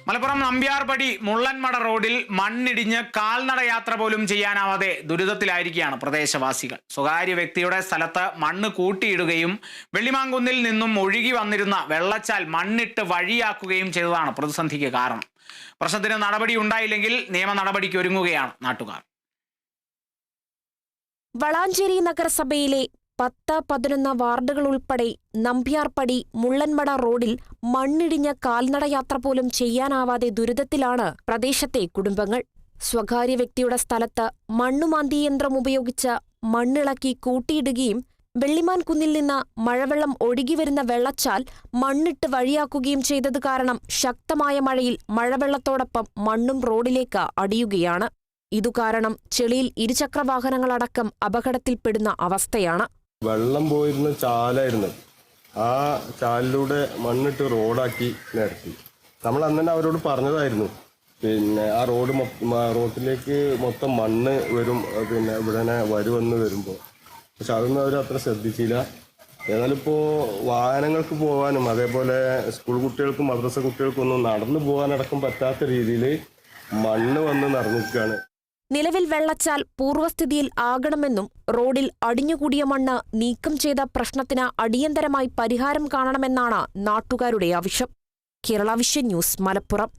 മലപ്പുറം നമ്പ്യാർപടി മുള്ളൻമട റോഡിൽ മണ്ണിടിഞ്ഞ് കാൽനട യാത്ര പോലും ചെയ്യാനാവാതെ ദുരിതത്തിലായിരിക്കുകയാണ് പ്രദേശവാസികൾ. സ്വകാര്യ വ്യക്തിയുടെ സ്ഥലത്ത് മണ്ണ് കൂട്ടിയിടുകയും വെള്ളിമാങ്കുന്നിൽ നിന്നും ഒഴുകി വന്നിരുന്ന വെള്ളച്ചാൽ മണ്ണിട്ട് വഴിയാക്കുകയും ചെയ്തതാണ് പ്രതിസന്ധിക്ക് കാരണം. പ്രശ്നത്തിന് നടപടി ഉണ്ടായില്ലെങ്കിൽ നിയമ നടപടിക്ക് ഒരുങ്ങുകയാണ് നാട്ടുകാർ. വളാഞ്ചേരി നഗരസഭയിലെ 10-11 വാർഡുകൾ ഉൾപ്പെടെ നമ്പ്യാർപടി മുള്ളൻമട റോഡിൽ മണ്ണിടിഞ്ഞ കാൽനടയാത്ര പോലും ചെയ്യാനാവാതെ ദുരിതത്തിലാണ് പ്രദേശത്തെ കുടുംബങ്ങൾ. സ്വകാര്യ വ്യക്തിയുടെ സ്ഥലത്ത് മണ്ണുമാന്തി യന്ത്രം ഉപയോഗിച്ച് മണ്ണിളക്കി കൂട്ടിയിടുകയും വെള്ളിമാൻ കുന്നിൽ നിന്ന് മഴവെള്ളം ഒഴുകിവരുന്ന വെള്ളച്ചാൽ മണ്ണിട്ട് വഴിയാക്കുകയും ചെയ്തത് കാരണം ശക്തമായ മഴയിൽ മഴവെള്ളത്തോടൊപ്പം മണ്ണും റോഡിലേക്ക് അടിയുകയാണ്. ഇതുകാരണം ചെളിയിൽ ഇരുചക്രവാഹനങ്ങളടക്കം അപകടത്തിൽപ്പെടുന്ന അവസ്ഥയാണ്. വെള്ളം പോയിരുന്ന ചാലായിരുന്നു. ആ ചാലിലൂടെ മണ്ണിട്ട് റോഡാക്കി നിരത്തി. നമ്മൾ അന്ന് തന്നെ അവരോട് പറഞ്ഞതായിരുന്നു, പിന്നെ ആ റോഡിലേക്ക് മൊത്തം മണ്ണ് വരും, പിന്നെ ഇവിടെ വരുമെന്ന് വരുമ്പോൾ. പക്ഷെ അതൊന്നും അവർ അത്ര ശ്രദ്ധിച്ചില്ല. ഏതായാലിപ്പോൾ വാഹനങ്ങൾക്ക് പോകാനും അതേപോലെ സ്കൂൾ കുട്ടികൾക്കും മദ്രസ കുട്ടികൾക്കൊന്നും നടന്നു പോകാനടക്കം പറ്റാത്ത രീതിയിൽ മണ്ണ് വന്ന് നിറഞ്ഞിരിക്കുകയാണ്. നിലവിൽ വെള്ളച്ചാൽ പൂർവ്വസ്ഥിതിയിൽ ആകണമെന്നും റോഡിൽ അടിഞ്ഞുകൂടിയ മണ്ണ് നീക്കം ചെയ്ത പ്രശ്നത്തിന് അടിയന്തരമായി പരിഹാരം കാണണമെന്നാണ് നാട്ടുകാരുടെ ആവശ്യം. Kerala vision news, Malappuram.